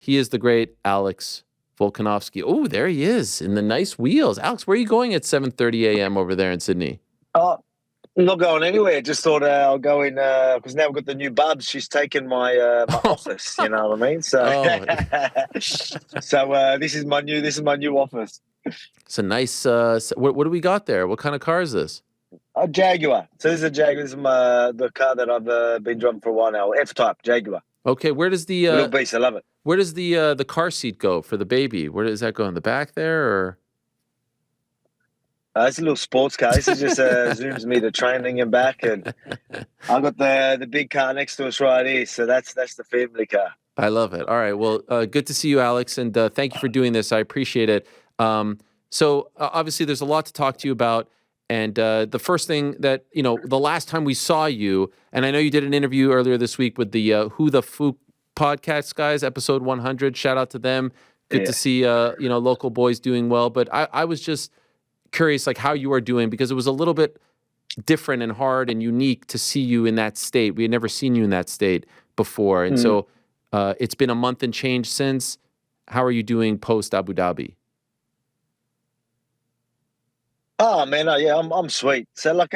He is the great Alex Volkanovski. Oh, there he is in the nice wheels. Alex, where are you going at 7:30 a.m. over there in Sydney? Oh, I'm not going anywhere. Just thought I'll go in because now we've got the new Bubs. She's taken my office. You know what I mean? So, Oh, this is my new office. it's a nice. What do we got there? What kind of car is this? A Jaguar. So this is a Jaguar. This is the car that I've been driving for a while now. F-type Jaguar. Okay, where does the Little beast. I love it. where does the car seat go for the baby? Where does that go in the back there, or? It's a little sports car. This is just zooms me to training and back, and I got the big car next to us right here. So that's the family car. I love it. All right. Well, good to see you, Alex, and thank you for doing this. I appreciate it. Obviously, there's a lot to talk to you about. And the first thing that, the last time we saw you, and I know you did an interview earlier this week with the Who the Fook podcast guys, episode 100. Shout out to them. Good to see, local boys doing well. But I was just curious, like, how you are doing, because it was a little bit different and hard and unique to see you in that state. We had never seen you in that state before. And so it's been a month and change since. How are you doing post Abu Dhabi? Oh man, I'm sweet. So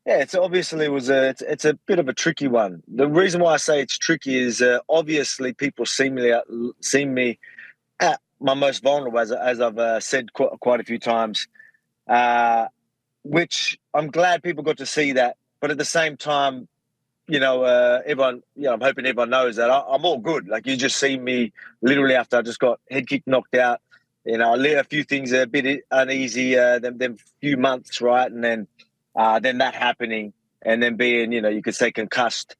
it's obviously it's a bit of a tricky one. The reason why I say it's tricky is obviously people see me at my most vulnerable, as I've said quite a few times, which I'm glad people got to see that. But at the same time, everyone, I'm hoping everyone knows that I'm all good. Like, you just see me literally after I just got head kick knocked out. A few things are a bit uneasy, them few months, right? And then that happening, and then being, you could say concussed,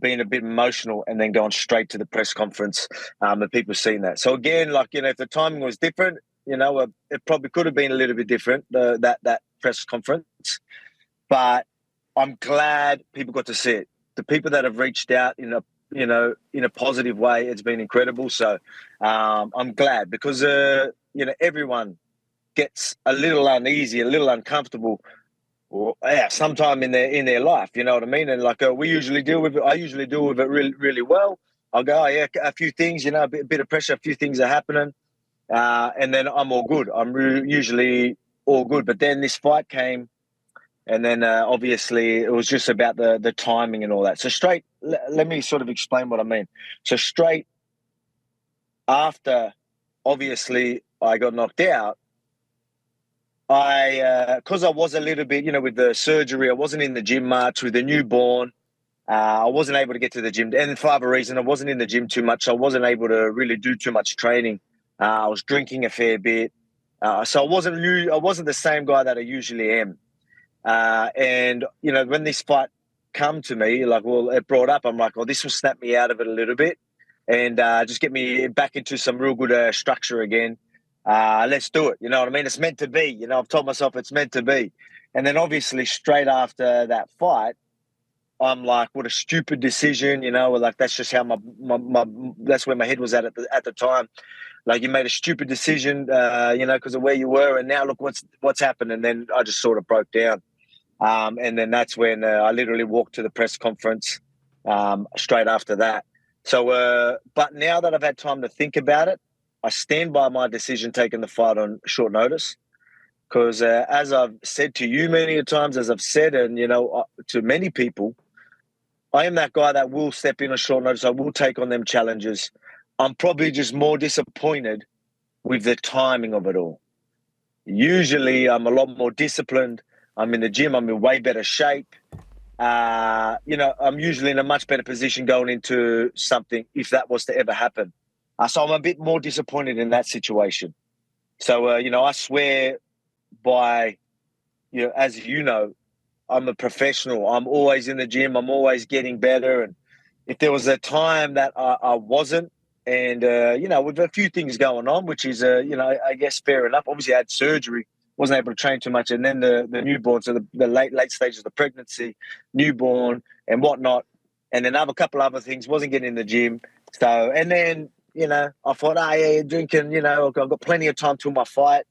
being a bit emotional, and then going straight to the press conference, and people seeing that. So again, if the timing was different, it probably could have been a little bit different, that press conference. But I'm glad people got to see it. The people that have reached out in a positive way, it's been incredible. So I'm glad, because everyone gets a little uneasy, a little uncomfortable, sometime in their life. You know what I mean? And I usually deal with it really, really well. I'll go, a few things, a bit of pressure, a few things are happening, and then I'm all good. I'm usually all good. But then this fight came. And then obviously it was just about the timing and all that. So let me sort of explain what I mean. So straight after, obviously, I got knocked out, because I was a little bit, with the surgery, I wasn't in the gym much with the newborn. I wasn't able to get to the gym. And for other reason, I wasn't in the gym too much. So I wasn't able to really do too much training. I was drinking a fair bit. So I wasn't the same guy that I usually am. And when this fight come to me, it brought up, I'm like, this will snap me out of it a little bit, and just get me back into some real good structure again. Let's do it. You know what I mean? It's meant to be. I've told myself it's meant to be. And then obviously straight after that fight, I'm like, what a stupid decision. That's just how that's where my head was at the time. Like, you made a stupid decision, because of where you were, and now look what's happened. And then I just sort of broke down. And then that's when I literally walked to the press conference straight after that. So, but now that I've had time to think about it, I stand by my decision taking the fight on short notice. Because as I've said to you many times, as I've said, and, to many people, I am that guy that will step in on short notice. I will take on them challenges. I'm probably just more disappointed with the timing of it all. Usually I'm a lot more disciplined. I'm in the gym. I'm in way better shape. I'm usually in a much better position going into something if that was to ever happen. So I'm a bit more disappointed in that situation. So, I swear by, as I'm a professional. I'm always in the gym. I'm always getting better. And if there was a time that I wasn't, and, with a few things going on, which is, I guess fair enough. Obviously, I had surgery. Wasn't able to train too much, and then the newborn, so the late stages of the pregnancy, newborn and whatnot, and then a couple other things. Wasn't getting in the gym, so, and then I thought, drinking. I've got plenty of time till my fight,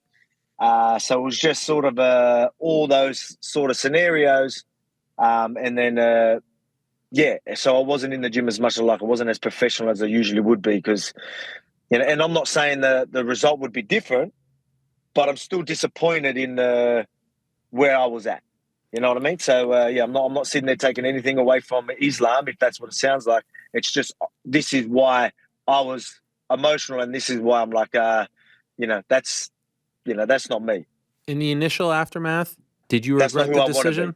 so it was just sort of all those sort of scenarios, and then yeah, so I wasn't in the gym as much as like I wasn't as professional as I usually would be because, and I'm not saying the result would be different, but I'm still disappointed in where I was at. You know what I mean? So yeah, I'm not sitting there taking anything away from Islam, if that's what it sounds like. It's just this is why I was emotional, and this is why I'm like, that's that's not me. In the initial aftermath, did you That's not regret who the I want to be. decision?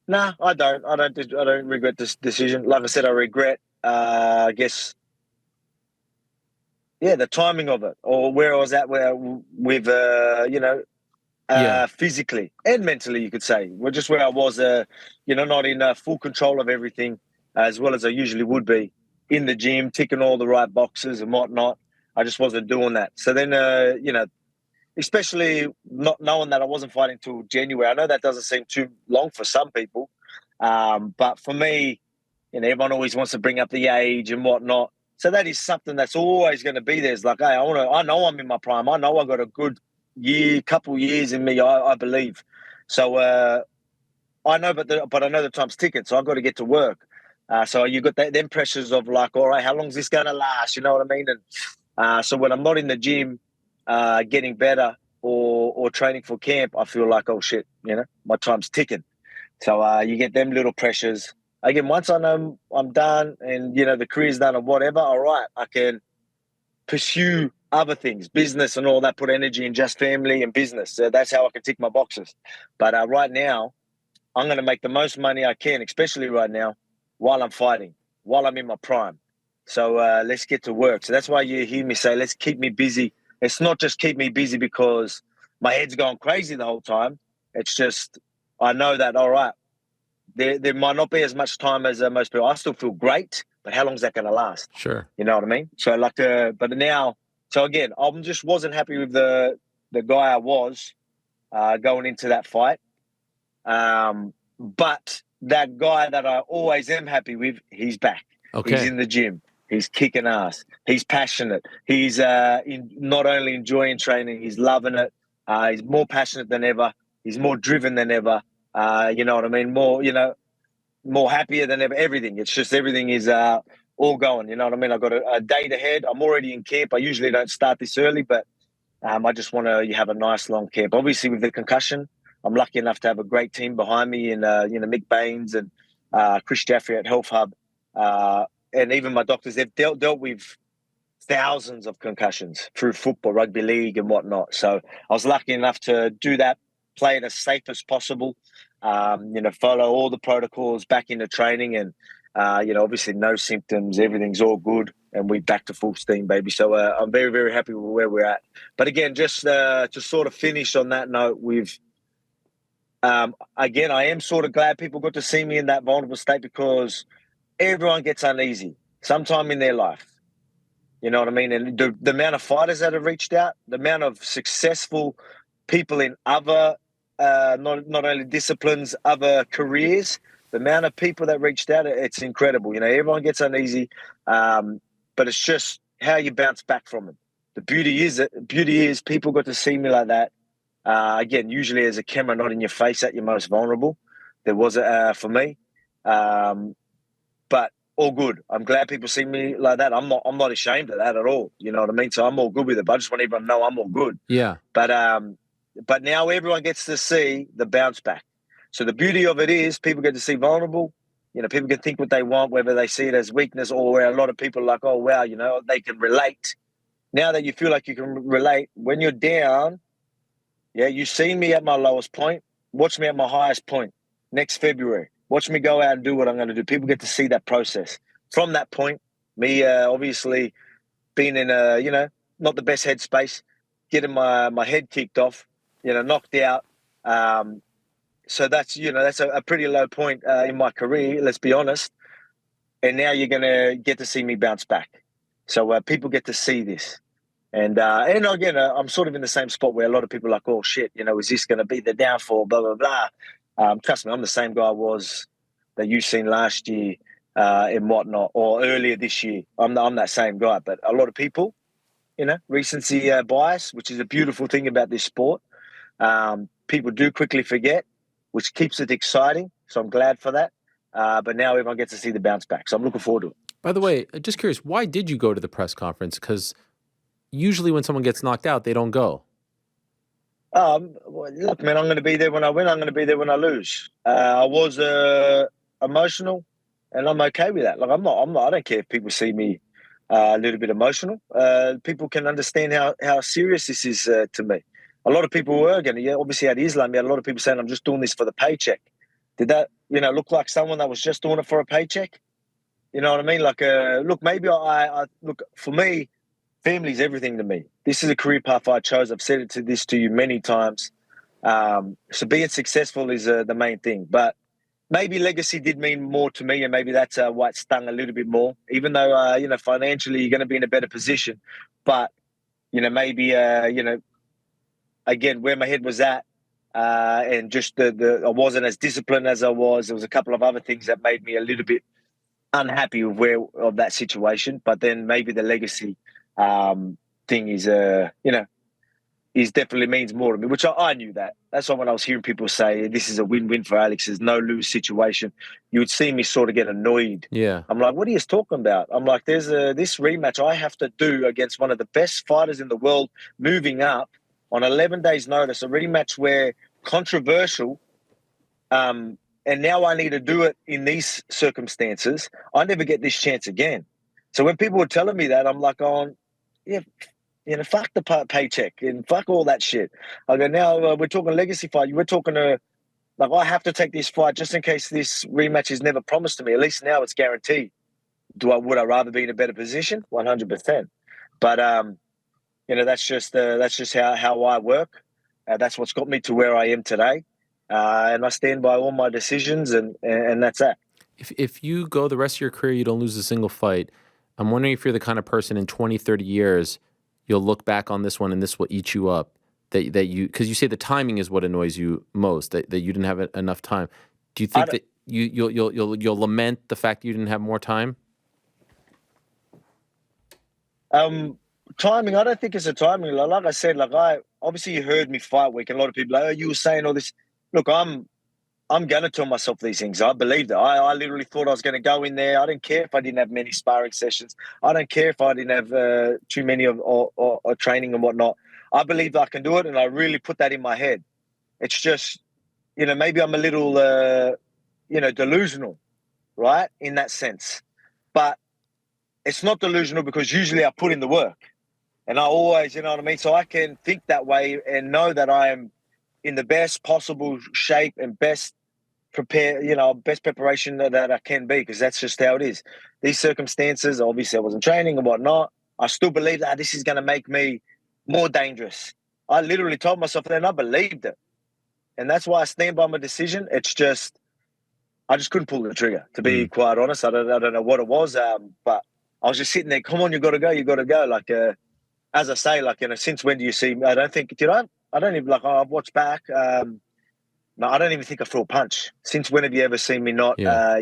Nah, I don't. I don't regret this decision. Like I said, I regret. I guess, yeah, the timing of it, or where I was at, where with Yeah. physically and mentally, you could say. Well, just where I was, not in full control of everything, as well as I usually would be in the gym, ticking all the right boxes and whatnot. I just wasn't doing that. So then, especially not knowing that I wasn't fighting till January. I know that doesn't seem too long for some people, but for me, everyone always wants to bring up the age and whatnot. So that is something that's always going to be there. It's like, hey, I know I'm in my prime. I know I got a good couple years in me. I believe. So I know, but I know the time's ticking. So I've got to get to work. So you got them pressures of like, all right, how long is this going to last? You know what I mean? And so when I'm not in the gym, getting better or training for camp, I feel like, oh shit, my time's ticking. So you get them little pressures. Again, once I know I'm done and the career's done or whatever, all right, I can pursue other things, business and all that. Put energy in just family and business. So that's how I can tick my boxes. But right now, I'm going to make the most money I can, especially right now, while I'm fighting, while I'm in my prime. So let's get to work. So that's why you hear me say, let's keep me busy. It's not just keep me busy because my head's going crazy the whole time. It's just I know that, all right, there might not be as much time as most people. I still feel great, but how long is that going to last? Sure. You know what I mean? So but now, so again, I just wasn't happy with the guy I was going into that fight. But that guy that I always am happy with, he's back. Okay. He's in the gym. He's kicking ass. He's passionate. He's not only enjoying training, he's loving it. He's more passionate than ever. He's more driven than ever. You know what I mean? More happier than ever. Everything. It's just everything is all going. You know what I mean? I've got a date ahead. I'm already in camp. I usually don't start this early, but I just want to have a nice long camp. Obviously, with the concussion, I'm lucky enough to have a great team behind me, and Mick Baines and Chris Jaffrey at Health Hub, and even my doctors. They've dealt with thousands of concussions through football, rugby league, and whatnot. So I was lucky enough to do that, play it as safe as possible. Follow all the protocols back into training, and obviously no symptoms. Everything's all good, and we're back to full steam, baby. So I'm very, very happy with where we're at. But again, just to sort of finish on that note, again, I am sort of glad people got to see me in that vulnerable state because everyone gets uneasy sometime in their life. You know what I mean? And the amount of fighters that have reached out, the amount of successful people in other, not only disciplines, other careers, the amount of people that reached out, it's incredible. Everyone gets uneasy, but it's just how you bounce back from it. The beauty is people got to see me like that. Again, usually as a camera not in your face at your most vulnerable. There was for me, but all good. I'm glad people see me like that. I'm not ashamed of that at all. You know what I mean? So I'm all good with it. But I just want everyone to know I'm all good. Yeah. But now everyone gets to see the bounce back. So the beauty of it is people get to see vulnerable. People can think what they want, whether they see it as weakness or where a lot of people are like, oh wow, they can relate. Now that you feel like you can relate, when you're down. Yeah, you see me at my lowest point. Watch me at my highest point next February. Watch me go out and do what I'm going to do. People get to see that process. From that point, me obviously being in not the best headspace, getting my head kicked off, knocked out. So that's a pretty low point in my career. Let's be honest. And now you're going to get to see me bounce back. So people get to see this. And again, I'm sort of in the same spot where a lot of people are like, oh, shit, is this going to be the downfall, blah, blah, blah. Trust me, I'm the same guy I was that you seen last year and whatnot, or earlier this year. I'm that same guy. But a lot of people, recency bias, which is a beautiful thing about this sport. People do quickly forget, which keeps it exciting. So I'm glad for that. But now everyone gets to see the bounce back. So I'm looking forward to it. By the way, just curious, why did you go to the press conference? Because usually when someone gets knocked out, they don't go. Well, look, man, I'm going to be there when I win. I'm going to be there when I lose. I was emotional, and I'm okay with that. Like, I'm not. I don't care if people see me a little bit emotional. People can understand how serious this is to me. A lot of people were going to, obviously at Islam, you had a lot of people saying, I'm just doing this for the paycheck. Did that, look like someone that was just doing it for a paycheck? You know what I mean? Like, look, maybe I look, for me, family's everything to me. This is a career path I chose. I've said this to you many times. So being successful is the main thing. But maybe legacy did mean more to me, and maybe that's why it stung a little bit more. Even though, financially you're going to be in a better position. But, maybe, again, where my head was at, and just I wasn't as disciplined as I was. There was a couple of other things that made me a little bit unhappy with of that situation. But then maybe the legacy thing is, is definitely means more to me, which I knew that. That's why when I was hearing people say this is a win-win for Alex, there's no lose situation, you would see me sort of get annoyed. Yeah. I'm like, what are you talking about? I'm like, there's this rematch I have to do against one of the best fighters in the world, moving up on 11 days' notice, a rematch where controversial, and now I need to do it in these circumstances. I never get this chance again. So when people were telling me that, I'm like, yeah, fuck the paycheck and fuck all that shit. I go, now we're talking legacy fight. We're talking I have to take this fight just in case this rematch is never promised to me. At least now it's guaranteed. Would I rather be in a better position? 100%. But that's just how I work. That's what's got me to where I am today. And I stand by all my decisions, and that's that. If you go the rest of your career, you don't lose a single fight. I'm wondering if you're the kind of person in 20, 30 years, you'll look back on this one and this will eat you up. That you, because you say the timing is what annoys you most, that you didn't have enough time. Do you think that you'll lament the fact you didn't have more time? Timing, I don't think it's a timing. Like I said, obviously you heard me fight week, and a lot of people like, oh, you were saying all this. Look, I'm going to tell myself these things. I believed it. I literally thought I was going to go in there. I didn't care if I didn't have many sparring sessions. I don't care if I didn't have too many or training and whatnot. I believed I can do it, and I really put that in my head. It's just, maybe I'm a little, delusional, right, in that sense. But it's not delusional because usually I put in the work. And I always, you know what I mean? So I can think that way and know that I am in the best possible shape and best preparation that I can be, because that's just how it is. These circumstances, obviously I wasn't training and whatnot. I still believe that this is going to make me more dangerous. I literally told myself that, and I believed it. And that's why I stand by my decision. It's just, I just couldn't pull the trigger, to be quite honest. I don't know what it was, but I was just sitting there, come on, you got to go. Like, as I say, since when do you see me? I don't think, I don't even, I've watched back. No, I don't even think I threw a punch. Since when have you ever seen me not, I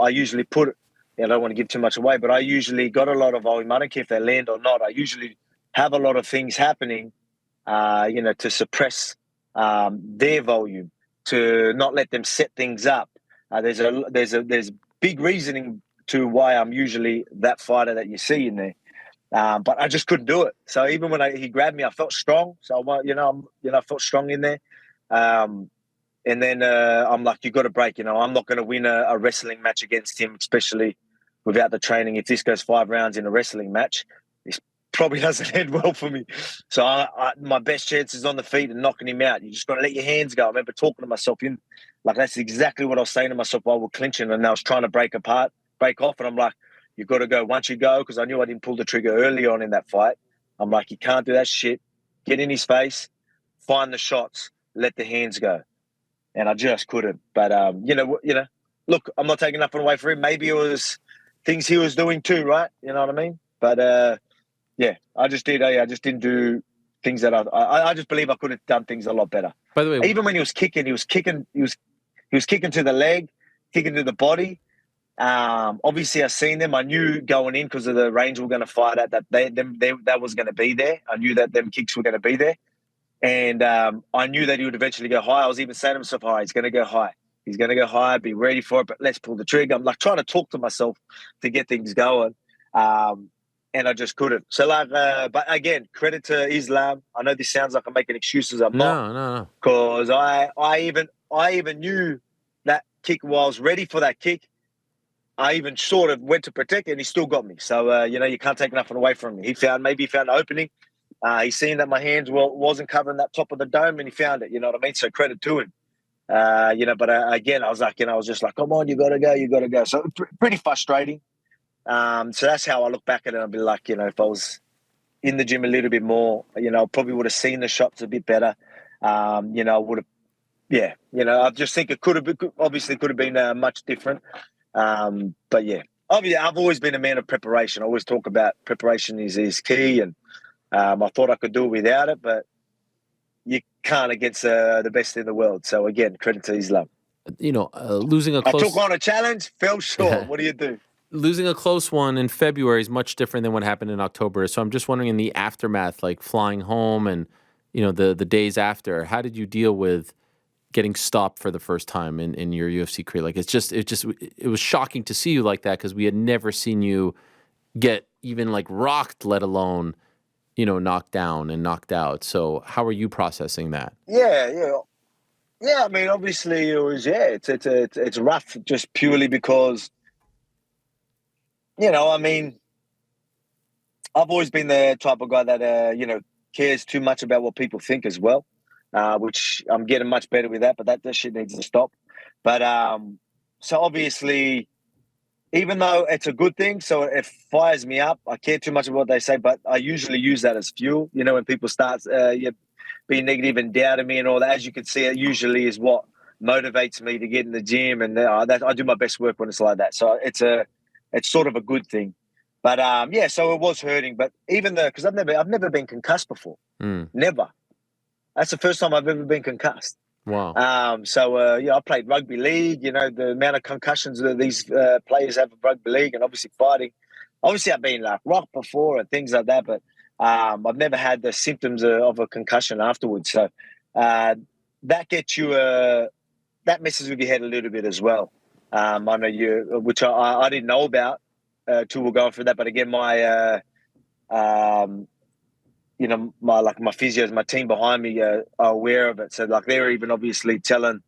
usually put, I don't want to give too much away, but I usually got a lot of volume. I don't care if they land or not. I usually have a lot of things happening, to suppress their volume, to not let them set things up. There's big reasoning to why I'm usually that fighter that you see in there. But I just couldn't do it. So even when he grabbed me, I felt strong. So I felt strong in there. And then I'm like, you got to break. I'm not going to win a wrestling match against him, especially without the training. If this goes 5 rounds in a wrestling match, this probably doesn't end well for me. So my best chance is on the feet and knocking him out. You just got to let your hands go. I remember talking to myself that's exactly what I was saying to myself while we're clinching, and I was trying to break off, and I'm like, you got to go. Once you go, because I knew I didn't pull the trigger early on in that fight, I'm like, you can't do that shit. Get in his face, find the shots, let the hands go. And I just couldn't. But, look, I'm not taking nothing away from him. Maybe it was things he was doing too, right? You know what I mean? But, I just didn't do things that I just believe I could have done things a lot better. By the way, even when he was kicking to the leg, kicking to the body. Obviously I seen them. I knew going in, because of the range we're going to fight at, that that was going to be there. I knew that them kicks were going to be there. And I knew that he would eventually go high. I was even saying to myself, he's going to go high. He's going to go high. Be ready for it, but let's pull the trigger. I'm like trying to talk to myself to get things going. And I just couldn't. So but again, credit to Islam. I know this sounds like I'm making excuses. I'm not, No. because I even knew that kick while I was ready for that kick. I even sort of went to protect it, and he still got me. So you can't take nothing away from me. He found an opening. He seen that my hands wasn't covering that top of the dome, and he found it. You know what I mean? So credit to him. But again, I was like, I was just like, come on, you got to go. So pretty frustrating. So that's how I look back at it. I'll be like, if I was in the gym a little bit more, I probably would have seen the shots a bit better. I would have, I just think it could have been much different. But yeah, obviously, I've always been a man of preparation. I always talk about preparation is key, and I thought I could do it without it, but you can't against the best in the world. So again, credit to Islam. Losing a I close. took on a challenge, fell short. What do you do? Losing a close one in February is much different than what happened in October. So I'm just wondering, in the aftermath, like flying home and the days after, how did you deal with getting stopped for the first time in your UFC career? Like it was shocking to see you like that, because we had never seen you get even like rocked, let alone knocked down and knocked out. So how are you processing that? Yeah. I mean, obviously, it was it's rough, just purely because I mean, I've always been the type of guy that cares too much about what people think as well, which I'm getting much better with that. But that shit needs to stop. But so obviously, even though it's a good thing, so it fires me up. I care too much about what they say, but I usually use that as fuel. When people start being negative and doubting me and all that, as you can see, it usually is what motivates me to get in the gym, and I do my best work when it's like that. So it's sort of a good thing. But so it was hurting. But even because I've never been concussed before, never. That's the first time I've ever been concussed. Wow. I played rugby league. The amount of concussions that these players have in rugby league, and obviously fighting. Obviously, I've been like rocked before and things like that, but I've never had the symptoms of a concussion afterwards. So that gets you that messes with your head a little bit as well. I know which I didn't know about till we're going through that. But again, my my physios, my team behind me are aware of it. So like they're even obviously telling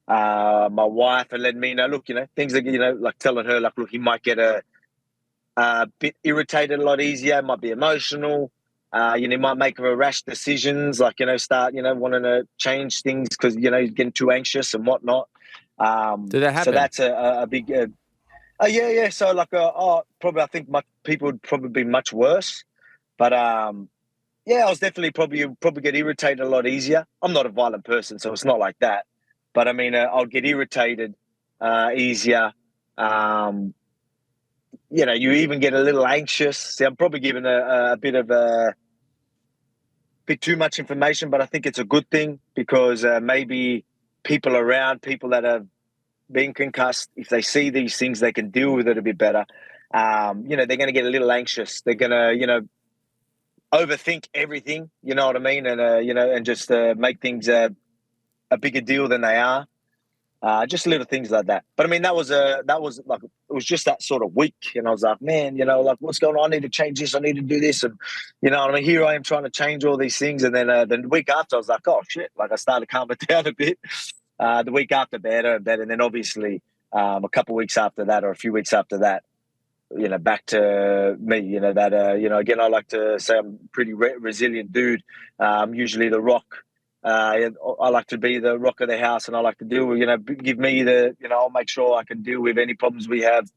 my wife and letting me know, look, things that, like telling her, like, look, he might get a bit irritated a lot easier, might be emotional. He might make rash decisions, like, start, wanting to change things because, he's getting too anxious and whatnot. Did that happen? So that's a big, yeah. So like, probably, I think people would probably be much worse, but I was definitely probably get irritated a lot easier. I'm not a violent person, so it's not like that. But I mean, I'll get irritated easier. You even get a little anxious. See, I'm probably giving a bit of a bit too much information, but I think it's a good thing because maybe people that have been concussed, if they see these things, they can deal with it a bit better. They're going to get a little anxious. They're going to, overthink everything. You know what I mean? And and just make things a bigger deal than they are. Just little things like that. But I mean, that was like, it was just that sort of week, and I was like, man, like, what's going on? I need to change this. I need to do this, and what I mean, here I am trying to change all these things, and then the week after, I was like, oh shit, like I started calming down a bit. The week after, better and better, and then obviously a couple of weeks after that, or a few weeks after that, back to me. Again, I like to say I'm a pretty resilient dude. Usually the rock. I like to be the rock of the house, and I like to deal with, give me I'll make sure I can deal with any problems we have,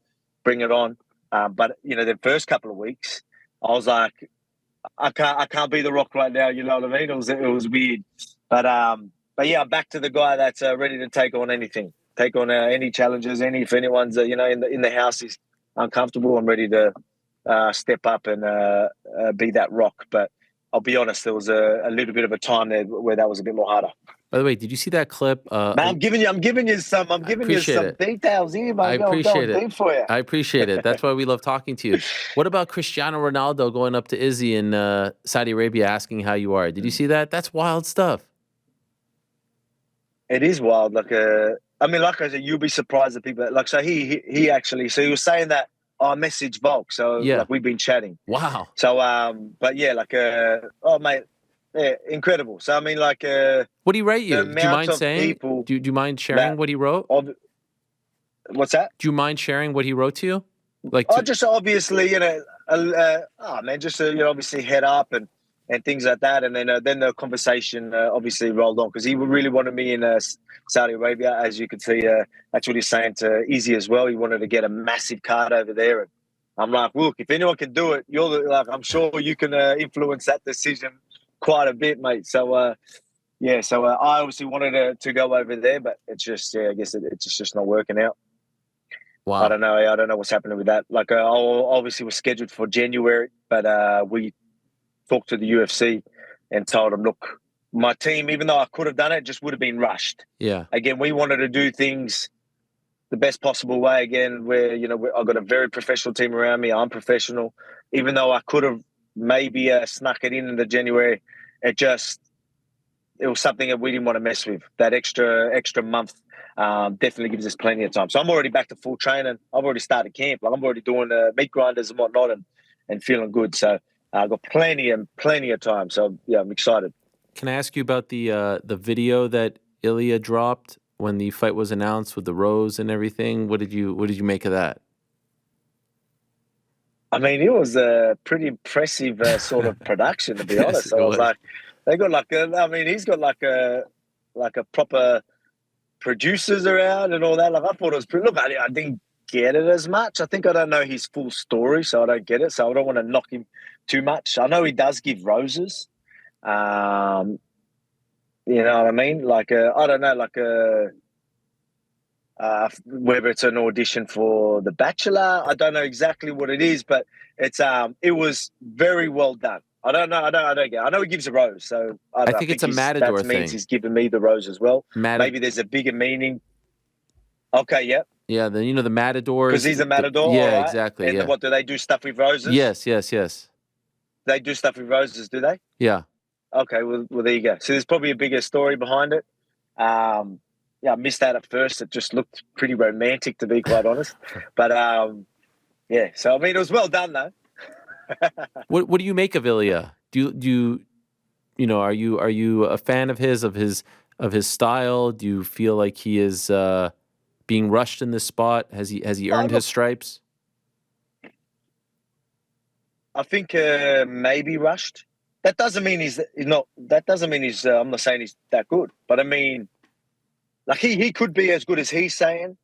bring it on. But the first couple of weeks, I was like, I can't be the rock right now. You know what I mean? It was weird, but yeah, I'm back to the guy that's ready to take on anything, take on any challenges. If anyone's in the house is uncomfortable, I'm ready to step up and be that rock. But I'll be honest, there was a little bit of a time there where that was a bit more harder. By the way, did you see that clip? Man, I'm giving you some details here, man. I appreciate it. Deep for you. I appreciate it. That's why we love talking to you. What about Cristiano Ronaldo going up to Izzy in Saudi Arabia asking how you are? Did you see that? That's wild stuff. It is wild. Like I mean, like I said, you'll be surprised at people. Like, so he actually, so he was saying that I messaged Volk, so Yeah. like we've been chatting. Wow. So, but yeah, like, oh mate, yeah, incredible. So I mean, like, What did he write the you? Do you amount mind of saying? people Do you mind sharing that what he wrote? of what's that? Do you mind sharing what he wrote to you? Like Oh, to just obviously, oh man, just obviously head up and things like that, and then the conversation obviously rolled on because he really wanted me in Saudi Arabia, as you can see. That's what he's saying to Izzy as well. He wanted to get a massive card over there, and I'm like, look, if anyone can do it, like, I'm sure you can influence that decision quite a bit, mate. So yeah, so I obviously wanted to go over there, but it's just I guess it's just not working out. I wow. don't know. I don't know what's happening with that. Like, obviously was scheduled for January, but we talked to the UFC and told them, look, my team, even though I could have done it, just would have been rushed. Yeah. Again, we wanted to do things the best possible way. Again, where I've got a very professional team around me. I'm professional. Even though I could have maybe snuck it in the January, it was something that we didn't want to mess with. That extra month definitely gives us plenty of time. So I'm already back to full training. I've already started camp. Like, I'm already doing meat grinders and whatnot, and feeling good. So I've got plenty of time. So yeah, I'm excited. Can I ask you about the video that Ilia dropped when the fight was announced with the rose and everything? What did you make of that? I mean, it was a pretty impressive sort of production, to be Yes, honest. it So I was was. like, they got like I mean, he's got like a proper producers around and all that. Like, I thought it was pretty. Look, I didn't get it as much. I think I don't know his full story, so I don't get it. So I don't want to knock him too much. I know he does give roses. Um, you know what I mean? Like, I don't know, like whether it's an audition for The Bachelor. I don't know exactly what it is, but it was very well done. I don't know. I don't get. I know he gives a rose, so I I think it's think a Matador that means thing. he's giving me the rose as well. Matad Maybe there's a bigger meaning. Okay, yeah, Yeah, the because Matadors. he's a matador. All Yeah, right. exactly. And Yeah. what do they do? Stuff with roses? Yes, yes, yes. They do stuff with roses, do they? Yeah. Okay, well, there you go. So there's probably a bigger story behind it. Yeah, I missed that at first. It just looked pretty romantic, to be quite honest. But yeah. So I mean, it was well done, though. What do you make of Ilia? Are you a fan of his style? Do you feel like he is being rushed in this spot? Has he Oh, earned his look, stripes? I think maybe rushed. That doesn't mean he's not. That doesn't mean he's. I'm not saying he's that good, but I mean, like, he could be as good as he's saying.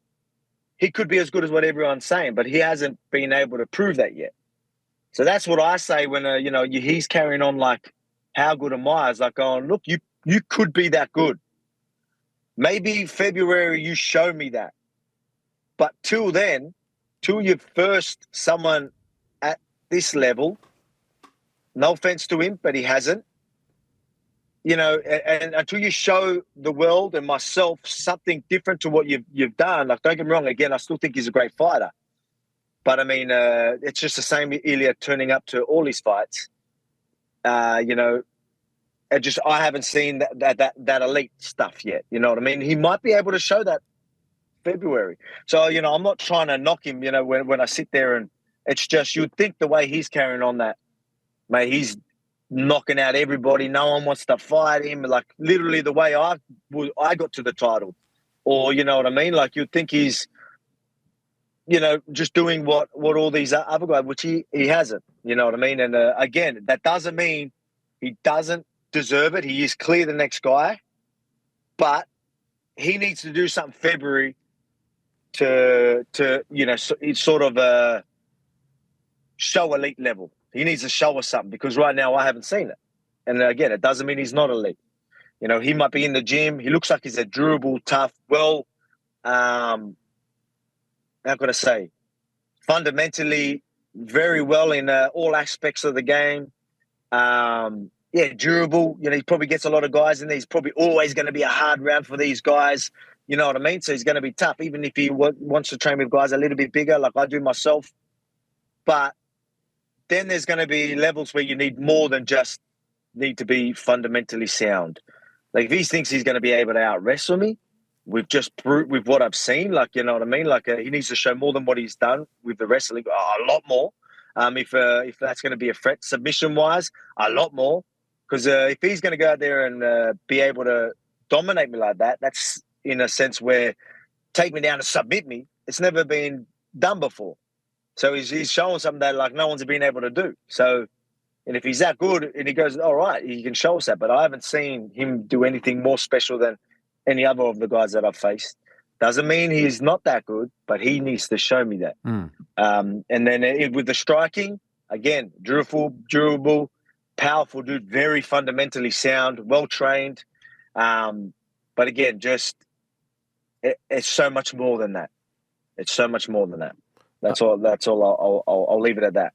He could be as good as what everyone's saying, but he hasn't been able to prove that yet. So that's what I say when he's carrying on like, how good am I? It's like, going, look, you could be that good. Maybe February you show me that, but till then, till you first someone at this level. No offense to him, but he hasn't. And until you show the world and myself something different to what you've done, like, don't get me wrong. Again, I still think he's a great fighter, but I mean, it's just the same with Ilia turning up to all his fights. I haven't seen that elite stuff yet. You know what I mean? He might be able to show that February. So I'm not trying to knock him. When I sit there, and it's just, you'd think the way he's carrying on, that, mate, he's knocking out everybody. No one wants to fight him. Like, literally the way I got to the title, or you know what I mean. Like, you'd think he's just doing what all these other guys, which he hasn't. You know what I mean? And again, that doesn't mean he doesn't deserve it. He is clear the next guy, but he needs to do something February to sort of show elite level. He needs to show us something, because right now I haven't seen it. And again, it doesn't mean he's not elite. He might be in the gym. He looks like he's a durable, tough, how could I say, fundamentally very well in all aspects of the game. Yeah, durable. He probably gets a lot of guys in there. He's probably always going to be a hard round for these guys. You know what I mean? So he's going to be tough, even if he wants to train with guys a little bit bigger, like I do myself. But then there's going to be levels where you need more than just need to be fundamentally sound. Like, if he thinks he's going to be able to out wrestle me, with with what I've seen, like, you know what I mean? Like, he needs to show more than what he's done with the wrestling, a lot more. If that's going to be a threat submission wise, a lot more. Because if he's going to go out there and be able to dominate me like that, that's in a sense where take me down and submit me. It's never been done before. So he's showing something that like no one's been able to do. So, and if he's that good and he goes, all right, he can show us that. But I haven't seen him do anything more special than any other of the guys that I've faced. Doesn't mean he's not that good, but he needs to show me that. And then with the striking, again, durable, powerful dude, very fundamentally sound, well trained. But again, just it's so much more than that. It's so much more than that. That's all. I'll leave it at that.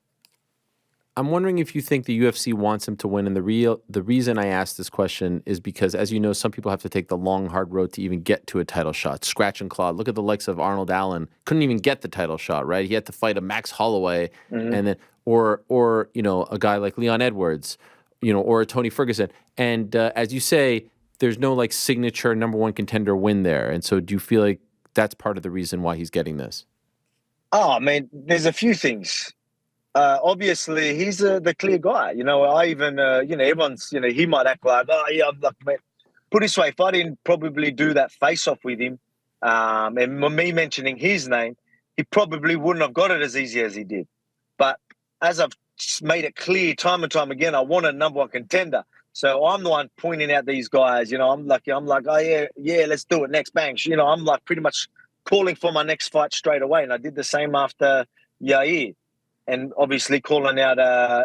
I'm wondering if you think the UFC wants him to win, and the reason I asked this question is because, as you know, some people have to take the long, hard road to even get to a title shot. Scratch and claw. Look at the likes of Arnold Allen. Couldn't even get the title shot, right? He had to fight a Max Holloway, and then or you know, a guy like Leon Edwards, you know, or a Tony Ferguson. And as you say, there's no like signature number one contender win there. And so, do you feel like that's part of the reason why he's getting this? Oh, I mean, there's a few things. Obviously, he's the clear guy. You know, I even, you know, everyone's, you know, he might act like, oh, yeah, I'm like, man. Put it this way, if I didn't probably do that face-off with him, and me mentioning his name, he probably wouldn't have got it as easy as he did. But as I've made it clear time and time again, I want a number one contender. So I'm the one pointing out these guys. You know, I'm like, oh, yeah, let's do it next, bang. You know, I'm like pretty much calling for my next fight straight away. And I did the same after Yair. And obviously calling out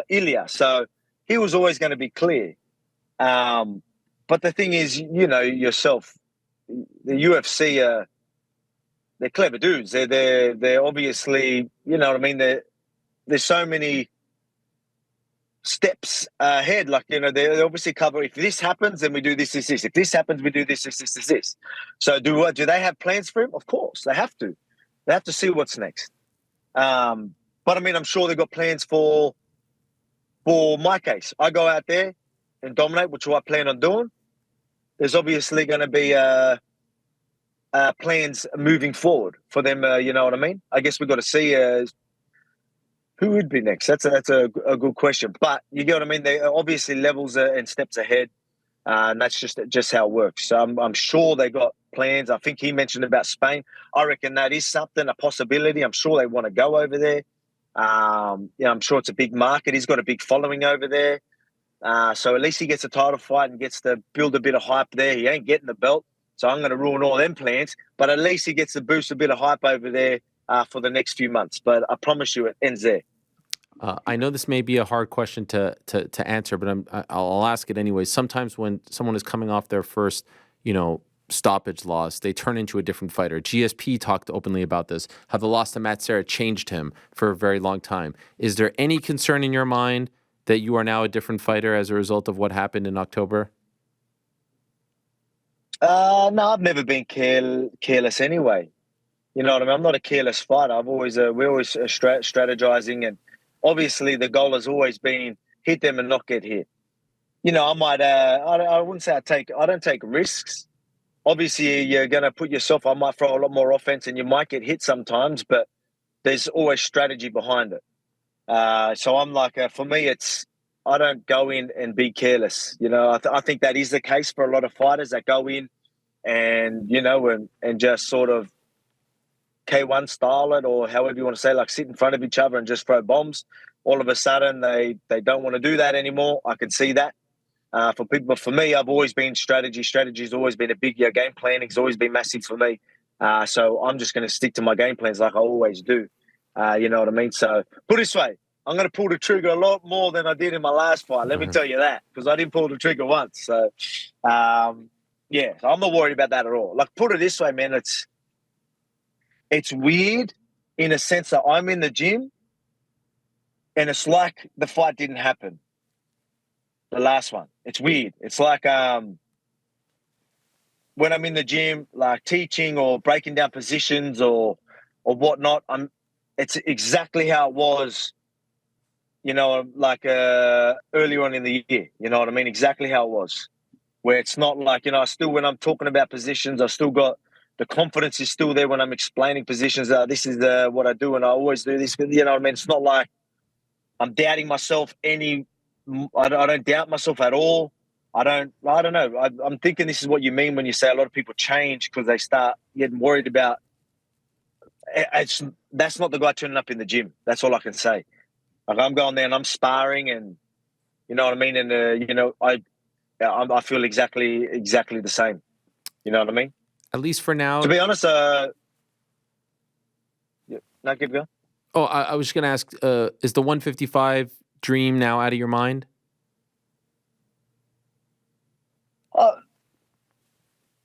Ilias. So he was always going to be clear. But the thing is, you know, yourself, the UFC, they're clever dudes. They're obviously, you know what I mean? There's so many steps ahead. Like, you know, they obviously cover, if this happens, then we do this, this, this. If this happens, we do this, this, this, this, this. So do they have plans for him? Of course, they have to. They have to see what's next. But I mean, I'm sure they've got plans for my case. I go out there and dominate, which I plan on doing. There's obviously going to be plans moving forward for them. You know what I mean? I guess we've got to see who would be next. That's a good question. But you get what I mean? They obviously levels and steps ahead. And that's just how it works. So I'm sure they got plans. I think he mentioned about Spain. I reckon that is something, a possibility. I'm sure they want to go over there. Yeah, I'm sure it's a big market. He's got a big following over there. So at least he gets a title fight and gets to build a bit of hype there. He ain't getting the belt, so I'm going to ruin all them plans. But at least he gets to boost a bit of hype over there for the next few months. But I promise you it ends there. I know this may be a hard question to answer, but I'll ask it anyway. Sometimes when someone is coming off their first, you know, stoppage loss, they turn into a different fighter. GSP talked openly about this, how the loss to Matt Serra changed him for a very long time. Is there any concern in your mind that you are now a different fighter as a result of what happened in October? No, I've never been careless anyway. You know what I mean? I'm not a careless fighter. We're always strategizing, and obviously the goal has always been hit them and not get hit. You know, I might, I wouldn't say I don't take risks. Obviously, you're going to put yourself, I might throw a lot more offense and you might get hit sometimes, but there's always strategy behind it. So I'm like, for me, I don't go in and be careless. You know, I think that is the case for a lot of fighters that go in and, you know, and just sort of K1 style it, or however you want to say, like sit in front of each other and just throw bombs. All of a sudden, they don't want to do that anymore. I can see that. For people, but for me, I've always been strategy. Strategy's always been a big game planning's always been massive for me. So I'm just going to stick to my game plans like I always do. You know what I mean? So put it this way, I'm going to pull the trigger a lot more than I did in my last fight. Let me tell you that, because I didn't pull the trigger once. So, yeah, so I'm not worried about that at all. Like, put it this way, man, it's weird in a sense that I'm in the gym and it's like the fight didn't happen. The last one. It's weird. It's like when I'm in the gym, like teaching or breaking down positions or whatnot, it's exactly how it was, you know, like earlier on in the year. You know what I mean? Exactly how it was. Where it's not like, you know, when I'm talking about positions, I still got The confidence is still there when I'm explaining positions. This is what I do, and I always do this. You know what I mean? It's not like I'm doubting myself I don't doubt myself at all. I don't know. I'm thinking this is what you mean when you say a lot of people change because they start getting worried about. That's not the guy turning up in the gym. That's all I can say. Like I'm going there and I'm sparring, and you know what I mean. And you know, I feel exactly the same. You know what I mean? At least for now. To be honest, no, keep going. Oh, I was just going to ask, is the 155 dream now out of your mind?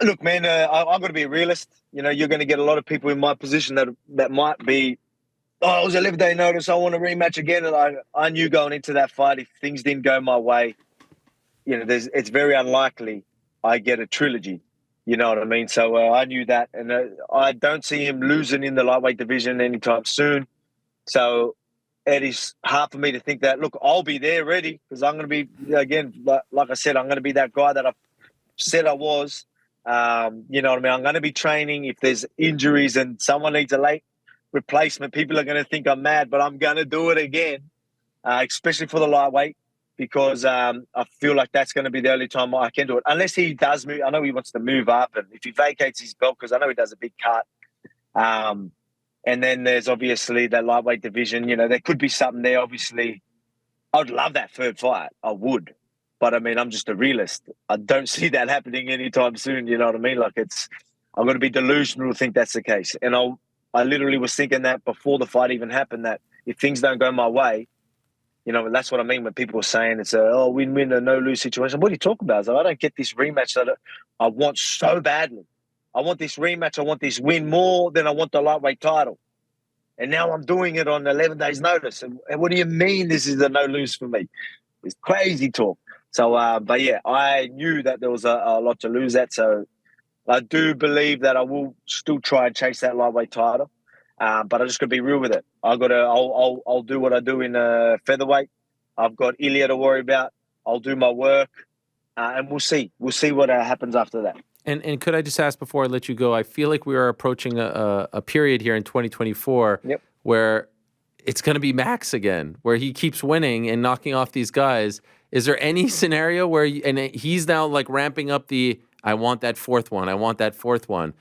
Look, man, I've got to be a realist. You know, you're going to get a lot of people in my position that might be, it was a 11-day notice. I want a rematch again. And I knew going into that fight, if things didn't go my way, you know, it's very unlikely I get a trilogy. You know what I mean? So I knew that. And I don't see him losing in the lightweight division anytime soon. So it is hard for me to think that, look, I'll be there ready because I'm going to be, again, like I said, I'm going to be that guy that I said I was. You know what I mean? I'm going to be training. If there's injuries and someone needs a late replacement, people are going to think I'm mad, but I'm going to do it again, especially for the lightweight, because I feel like that's going to be the only time I can do it. Unless he does move. I know he wants to move up, and if he vacates his belt, because I know he does a big cut. And then there's obviously that lightweight division. You know, there could be something there. Obviously, I would love that third fight. I would. But, I mean, I'm just a realist. I don't see that happening anytime soon. You know what I mean? Like, I'm going to be delusional to think that's the case. And I literally was thinking that before the fight even happened, that if things don't go my way, you know, that's what I mean when people are saying it's a win-win, a no-lose situation. What are you talking about? Like, I don't get this rematch that I want so badly. I want this rematch. I want this win more than I want the lightweight title. And now I'm doing it on 11 days' notice. And what do you mean this is a no-lose for me? It's crazy talk. So, but yeah, I knew that there was a lot to lose at. So I do believe that I will still try and chase that lightweight title. But I just got to be real with it. I'll do what I do in featherweight. I've got Ilia to worry about. I'll do my work, and we'll see. We'll see what happens after that. And could I just ask before I let you go? I feel like we are approaching a period here in 2024 where it's going to be Max again, where he keeps winning and knocking off these guys. Is there any scenario where and he's now like ramping up I want that fourth one. I want that fourth one.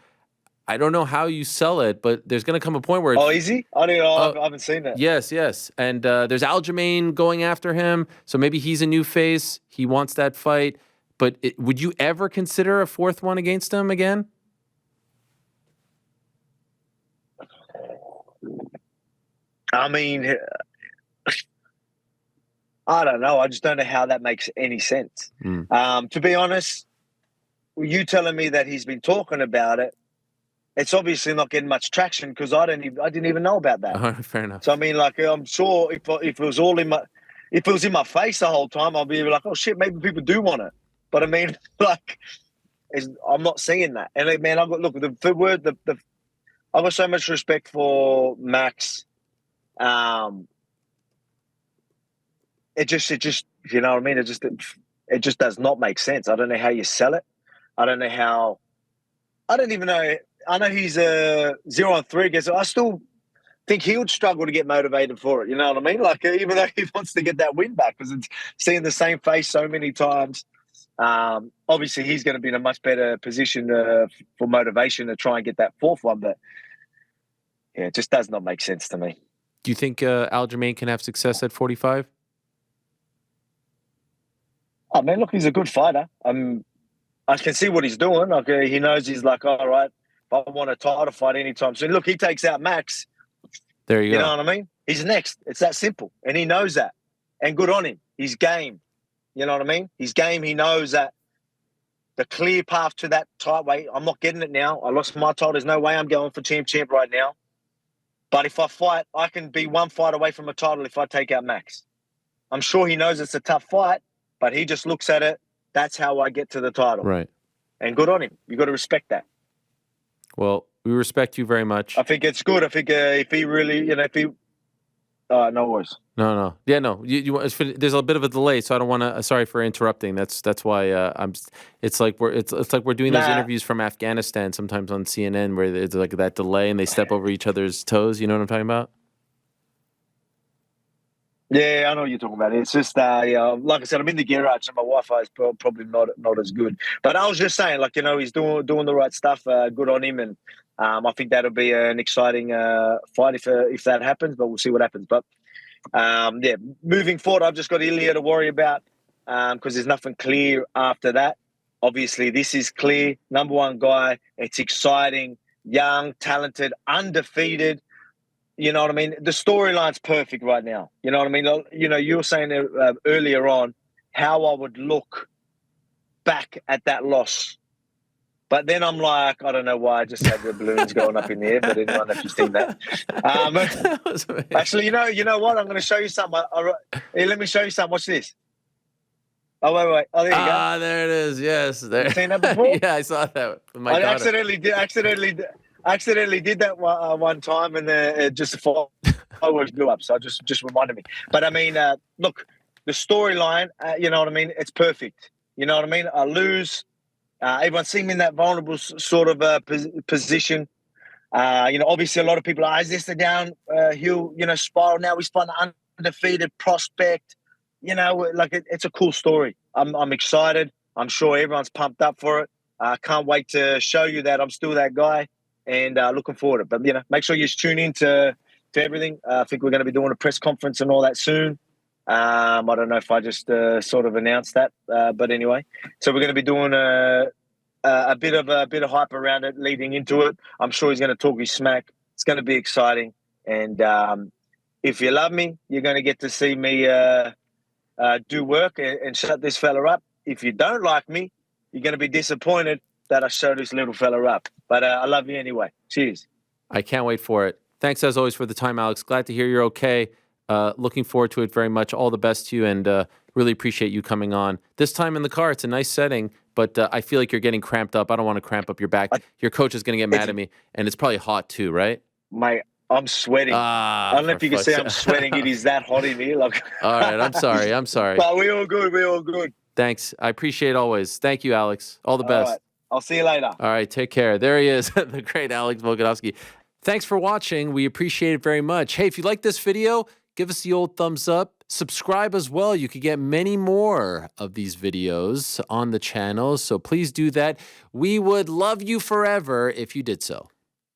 I don't know how you sell it, but there's going to come a point where is he? I don't know. I haven't seen that. Yes. And there's Aljamain going after him. So maybe he's a new face. He wants that fight. But would you ever consider a fourth one against him again? I mean, I don't know. I just don't know how that makes any sense. To be honest, you telling me that he's been talking about it, it's obviously not getting much traction because I didn't even know about that. Fair enough. So I mean, like, I'm sure if it was if it was in my face the whole time, I'd be like, oh shit, maybe people do want it. But I mean, like, I'm not seeing that. And man, I've got so much respect for Max. It just, you know what I mean? It just does not make sense. I don't know how you sell it. I don't even know. I know he's a 0-3 guess. I still think he would struggle to get motivated for it. You know what I mean? Like, even though he wants to get that win back, because it's seeing the same face so many times. Obviously, he's going to be in a much better position for motivation to try and get that fourth one. But yeah, it just does not make sense to me. Do you think Aljamain can have success at 45? Oh man, look, he's a good fighter. I can see what he's doing. Like, he knows he's like, all right, if I want a title fight anytime soon. Look, he takes out Max. There you go. You know what I mean? He's next. It's that simple, and he knows that. And good on him. He's game. You know what I mean? He's game. He knows that the clear path to that tight weight. I'm not getting it now. I lost my title. There's no way I'm going for champ right now. But if I fight, I can be one fight away from a title if I take out Max. I'm sure he knows it's a tough fight, but he just looks at it. That's how I get to the title. Right. And good on him. You got to respect that. Well, we respect you very much. I think it's good. I think if he really, No worries. No. Yeah, no. There's a bit of a delay, so I don't want to. Sorry for interrupting. That's why I'm. It's like we're doing those Nah. interviews from Afghanistan sometimes on CNN where it's like that delay and they step over each other's toes. You know what I'm talking about? Yeah, I know what you're talking about. It's just, yeah, like I said, I'm in the garage, and my Wi-Fi is probably not as good. But I was just saying, like, he's doing the right stuff. Good on him, and I think that'll be an exciting fight if that happens. But we'll see what happens. But yeah, moving forward, I've just got Ilia to worry about because there's nothing clear after that. Obviously, this is clear. Number one guy. It's exciting, young, talented, undefeated. You know what I mean? The storyline's perfect right now. You know what I mean? You were saying earlier on how I would look back at that loss. But then I'm like, I don't know why I just had the balloons going up in the air, but anyone if you've seen that. Actually, you know what? I'm going to show you something. Hey, let me show you something. Watch this. Oh, wait. Oh, there you go. Ah, there it is. Yes. There. You seen that before? Yeah, I saw that with my I daughter. accidentally did that one time, and just the fireworks blew up. So I just reminded me. But I mean, look, the storyline. You know what I mean? It's perfect. You know what I mean? I lose. Everyone's seen me in that vulnerable sort of position. Obviously, a lot of people are, is this the downhill, spiral? Now he's fighting an undefeated prospect. It's a cool story. I'm excited. I'm sure everyone's pumped up for it. I can't wait to show you that I'm still that guy, and looking forward to it. But make sure you tune in to everything. I think we're going to be doing a press conference and all that soon. I don't know if I just sort of announced that, but anyway. So we're going to be doing a bit of hype around it, leading into it. I'm sure he's going to talk his smack. It's going to be exciting, and if you love me, you're going to get to see me do work and shut this fella up. If you don't like me, you're going to be disappointed that I show this little fella up. But I love you anyway. Cheers. I can't wait for it. Thanks as always for the time, Alex. Glad to hear you're okay. Looking forward to it very much. All the best to you, and really appreciate you coming on. This time in the car, it's a nice setting, but I feel like you're getting cramped up. I don't want to cramp up your back. Your coach is going to get mad at me, and it's probably hot too, right? Mate, I'm sweating. I don't know if you can see I'm sweating. It is that hot in here. All right, I'm sorry. But we're all good. Thanks. I appreciate it always. Thank you, Alex. All the best. Right. I'll see you later. All right, take care. There he is, the great Alex Volkanovski. Thanks for watching. We appreciate it very much. Hey, if you like this video, give us the old thumbs up. Subscribe as well. You could get many more of these videos on the channel, so please do that. We would love you forever if you did so.